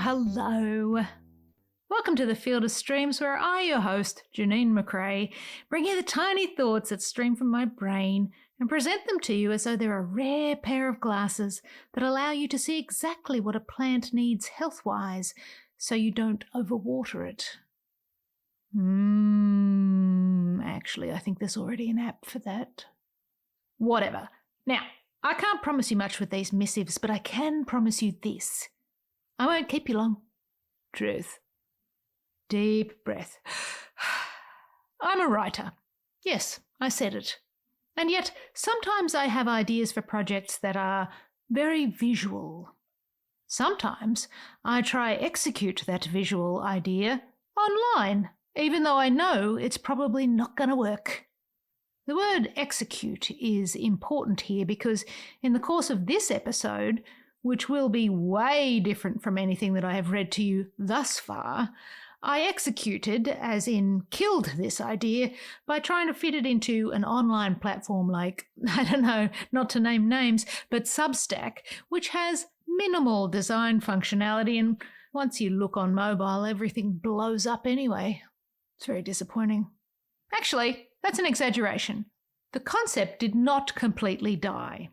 hello. Welcome to the Field of Streams, where I, your host, Janine McRae, bring you the tiny thoughts that stream from my brain and present them to you as though they're a rare pair of glasses that allow you to see exactly what a plant needs health-wise so you don't overwater it. Actually, I think there's already an app for that. Whatever. Now, I can't promise you much with these missives, but I can promise you this. I won't keep you long. Truth. Deep breath. I'm a writer. Yes, I said it. And yet, sometimes I have ideas for projects that are very visual. Sometimes I try execute that visual idea online, even though I know it's probably not going to work. The word execute is important here because in the course of this episode, which will be way different from anything that I have read to you thus far, I executed, as in killed this idea, by trying to fit it into an online platform like, I don't know, not to name names, but Substack, which has minimal design functionality, and once you look on mobile, everything blows up anyway. It's very disappointing. Actually, that's an exaggeration. The concept did not completely die.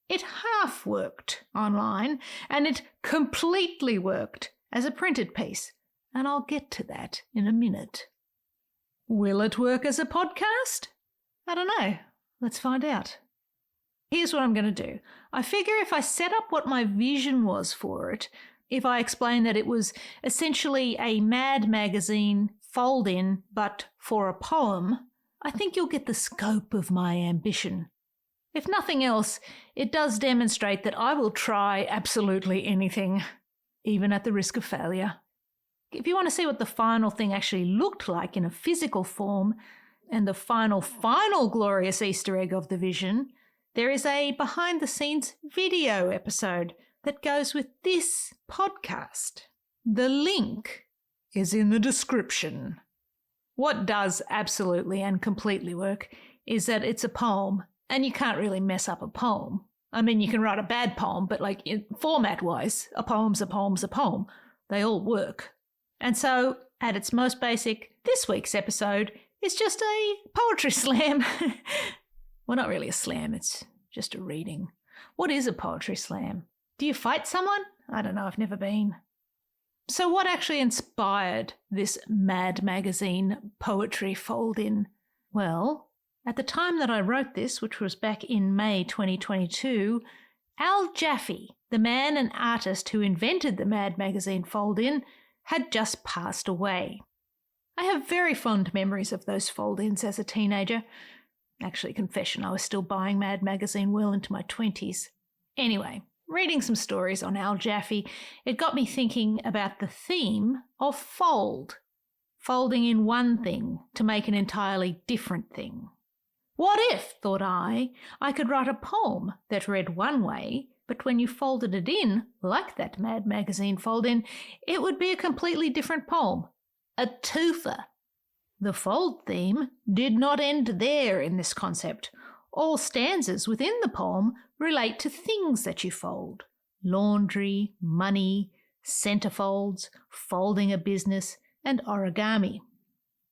It half worked online, and it completely worked as a printed piece. And I'll get to that in a minute. Will it work as a podcast? I don't know. Let's find out. Here's what I'm going to do. I figure if I set up what my vision was for it, if I explain that it was essentially a Mad Magazine fold-in, but for a poem, I think you'll get the scope of my ambition. If nothing else, it does demonstrate that I will try absolutely anything, even at the risk of failure. If you want to see what the final thing actually looked like in a physical form and the final glorious Easter egg of the vision, there is a behind-the-scenes video episode that goes with this podcast. The link is in the description. What does absolutely and completely work is that it's a poem, and you can't really mess up a poem. I mean, you can write a bad poem, but like format-wise, a poem's a poem's a poem. They all work. And so, at its most basic, this week's episode is just a poetry slam. Well, not really a slam, it's just a reading. What is a poetry slam? Do you fight someone? I don't know, I've never been. So what actually inspired this Mad Magazine poetry fold-in? Well, at the time that I wrote this, which was back in May 2022, Jaffee, the man and artist who invented the Mad Magazine fold-in, had just passed away. I have very fond memories of those fold-ins as a teenager. Actually, confession, I was still buying Mad Magazine well into my 20s. Anyway, reading some stories on Jaffee, it got me thinking about the theme of fold. Folding in one thing to make an entirely different thing. What if, thought I could write a poem that read one way, but when you folded it in, like that Mad Magazine fold-in, it would be a completely different poem. A twofer. The fold theme did not end there in this concept. All stanzas within the poem relate to things that you fold. Laundry, money, centerfolds, folding a business, and origami.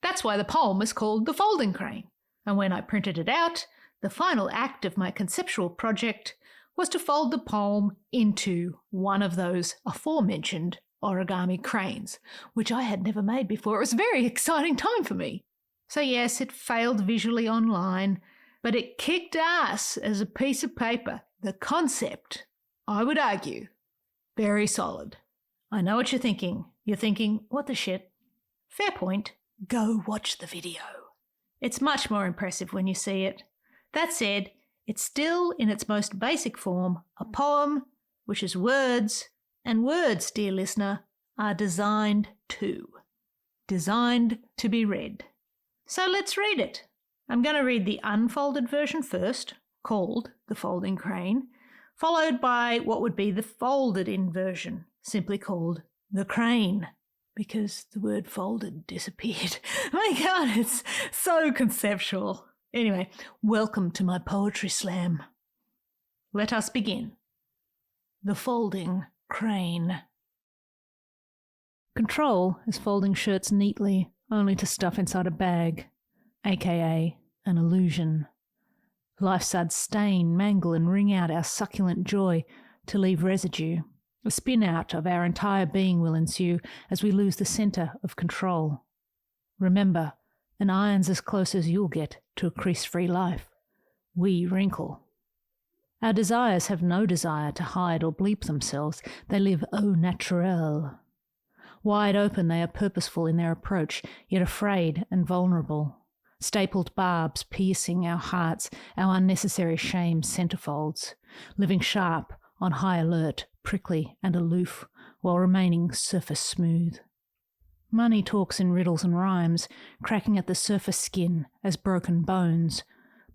That's why the poem is called The Folding Crane. And when I printed it out, the final act of my conceptual project was to fold the poem into one of those aforementioned origami cranes, which I had never made before. It was a very exciting time for me. So yes, it failed visually online, but it kicked ass as a piece of paper. The concept, I would argue, very solid. I know what you're thinking. You're thinking, what the shit? Fair point. Go watch the video. It's much more impressive when you see it. That said, it's still, in its most basic form, a poem, which is words, and words, dear listener, are designed to be read. So let's read it. I'm going to read the unfolded version first, called The Folding Crane, followed by what would be the folded-in version, simply called The Crane, because the word folded disappeared. My God, it's so conceptual. Anyway, welcome to my poetry slam. Let us begin. The Folding Crane. Control is folding shirts neatly, only to stuff inside a bag, aka an illusion. Life suds stain, mangle and wring out our succulent joy to leave residue. A spin out of our entire being will ensue as we lose the centre of control. Remember, an iron's as close as you'll get to a crease-free life. We wrinkle. Our desires have no desire to hide or bleep themselves. They live au naturel. Wide open, they are purposeful in their approach, yet afraid and vulnerable. Stapled barbs piercing our hearts, our unnecessary shame centerfolds, living sharp, on high alert, prickly and aloof, while remaining surface smooth. Money talks in riddles and rhymes, cracking at the surface skin as broken bones,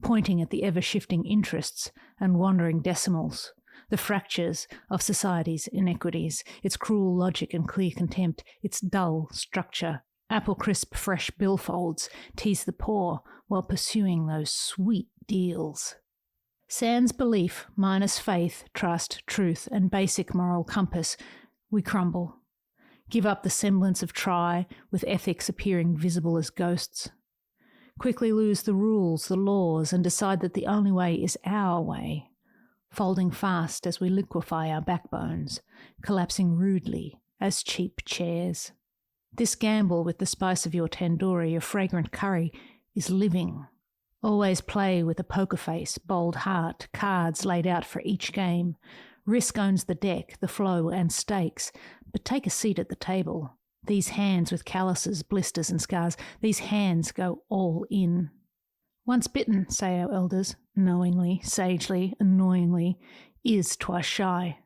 pointing at the ever-shifting interests and wandering decimals, the fractures of society's inequities, its cruel logic and clear contempt, its dull structure. Apple crisp fresh billfolds tease the poor while pursuing those sweet deals. Sans belief minus faith, trust, truth, and basic moral compass, we crumble. Give up the semblance of try, with ethics appearing visible as ghosts. Quickly lose the rules, the laws, and decide that the only way is our way, folding fast as we liquefy our backbones, collapsing rudely as cheap chairs. This gamble with the spice of your tandoori, your fragrant curry, is living. Always play with a poker face, bold heart, cards laid out for each game. Risk owns the deck, the flow and stakes, but take a seat at the table. These hands with calluses, blisters and scars, these hands go all in. Once bitten, say our elders, knowingly, sagely, annoyingly, is twice shy.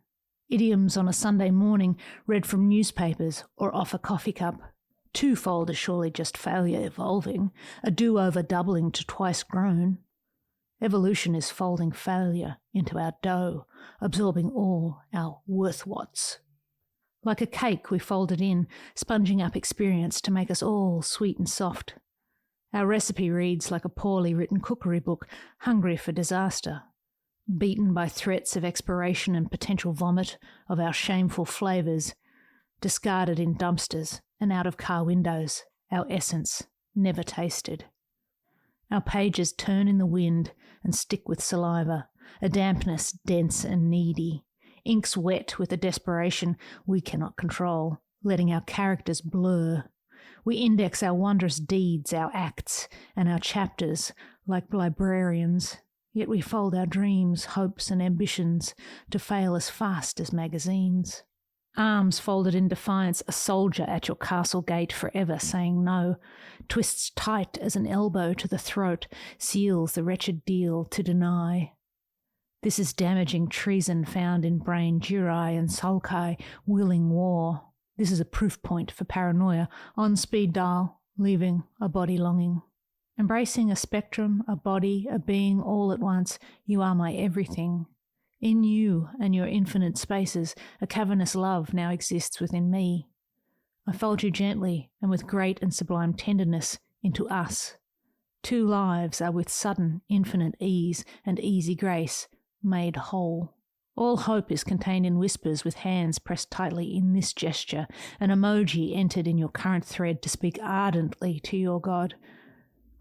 Idioms on a Sunday morning read from newspapers or off a coffee cup. Twofold is surely just failure evolving, a do-over doubling to twice grown. Evolution is folding failure into our dough, absorbing all our worth-whats. Like a cake we fold it in, sponging up experience to make us all sweet and soft. Our recipe reads like a poorly written cookery book, hungry for disaster. Beaten by threats of expiration and potential vomit of our shameful flavours, discarded in dumpsters and out of car windows, our essence never tasted. Our pages turn in the wind and stick with saliva, a dampness dense and needy, inks wet with a desperation we cannot control, letting our characters blur. We index our wondrous deeds, our acts, and our chapters like librarians, yet we fold our dreams, hopes, and ambitions to fail as fast as magazines. Arms folded in defiance, a soldier at your castle gate forever saying no, twists tight as an elbow to the throat, seals the wretched deal to deny. This is damaging treason found in brain duri and sulci, willing war. This is a proof point for paranoia, on speed dial, leaving a body longing. Embracing a spectrum, a body, a being all at once, you are my everything. In you and your infinite spaces, a cavernous love now exists within me. I fold you gently and with great and sublime tenderness into us. Two lives are with sudden, infinite ease and easy grace made whole. All hope is contained in whispers with hands pressed tightly in this gesture, an emoji entered in your current thread to speak ardently to your God.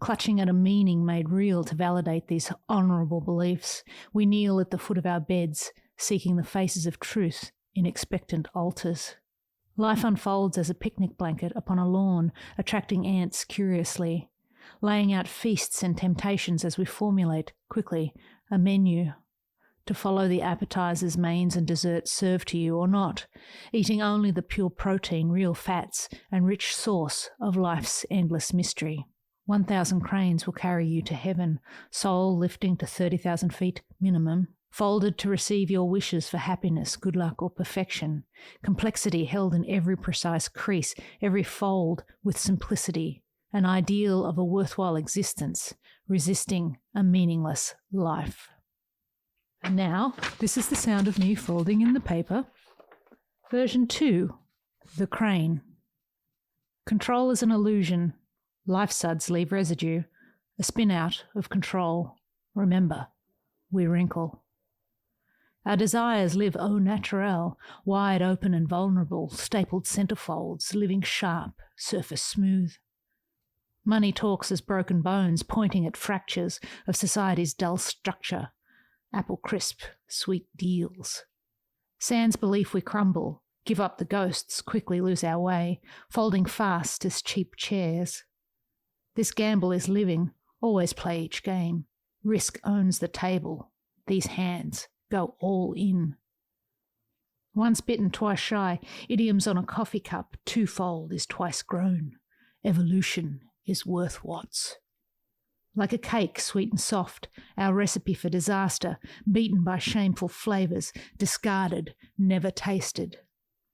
Clutching at a meaning made real to validate these honourable beliefs, we kneel at the foot of our beds, seeking the faces of truth in expectant altars. Life unfolds as a picnic blanket upon a lawn, attracting ants curiously, laying out feasts and temptations as we formulate, quickly, a menu. To follow the appetizers, mains and desserts served to you or not, eating only the pure protein, real fats, and rich source of life's endless mystery. 1,000 cranes will carry you to heaven, soul lifting to 30,000 feet minimum, folded to receive your wishes for happiness, good luck, or perfection, complexity held in every precise crease, every fold with simplicity, an ideal of a worthwhile existence, resisting a meaningless life. And now, this is the sound of me folding in the paper. Version 2, The Crane. Control is an illusion. Life suds leave residue, a spin out of control. Remember, we wrinkle. Our desires live au naturel, wide open and vulnerable, stapled centrefolds, living sharp, surface smooth. Money talks as broken bones, pointing at fractures of society's dull structure. Apple crisp, sweet deals. Sans belief we crumble, give up the ghosts, quickly lose our way, folding fast as cheap chairs. This gamble is living, always play each game. Risk owns the table. These hands go all in. Once bitten, twice shy, idioms on a coffee cup, twofold is twice grown. Evolution is worth watts. Like a cake, sweet and soft, our recipe for disaster, beaten by shameful flavours, discarded, never tasted.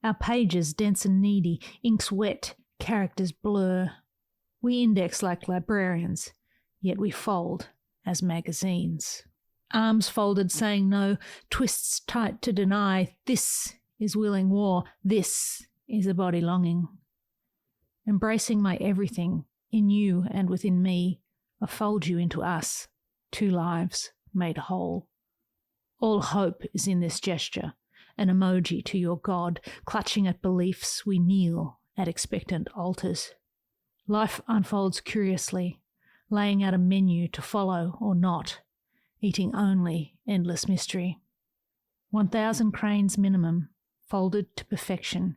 Our pages dense and needy, inks wet, characters blur. We index like librarians, yet we fold as magazines. Arms folded saying no, twists tight to deny, this is willing war, this is a body longing. Embracing my everything, in you and within me, I fold you into us, two lives made whole. All hope is in this gesture, an emoji to your God, clutching at beliefs we kneel at expectant altars. Life unfolds curiously, laying out a menu to follow or not, eating only endless mystery. 1,000 cranes minimum, folded to perfection,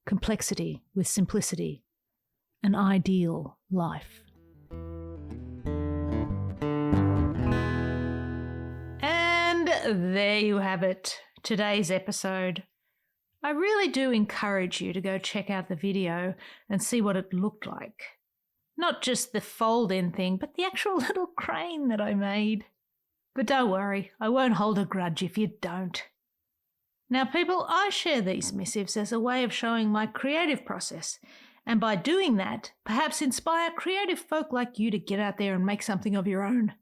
complexity with simplicity, an ideal life. And there you have it, today's episode. I really do encourage you to go check out the video and see what it looked like. Not just the fold-in thing, but the actual little crane that I made. But don't worry, I won't hold a grudge if you don't. Now, people, I share these missives as a way of showing my creative process, and by doing that, perhaps inspire creative folk like you to get out there and make something of your own.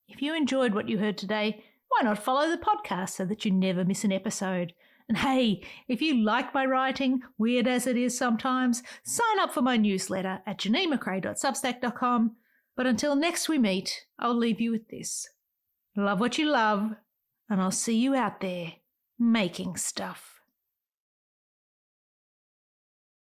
If you enjoyed what you heard today, why not follow the podcast so that you never miss an episode? And hey, if you like my writing, weird as it is sometimes, sign up for my newsletter at janinemccrae.substack.com. But until next we meet, I'll leave you with this. Love what you love, and I'll see you out there making stuff.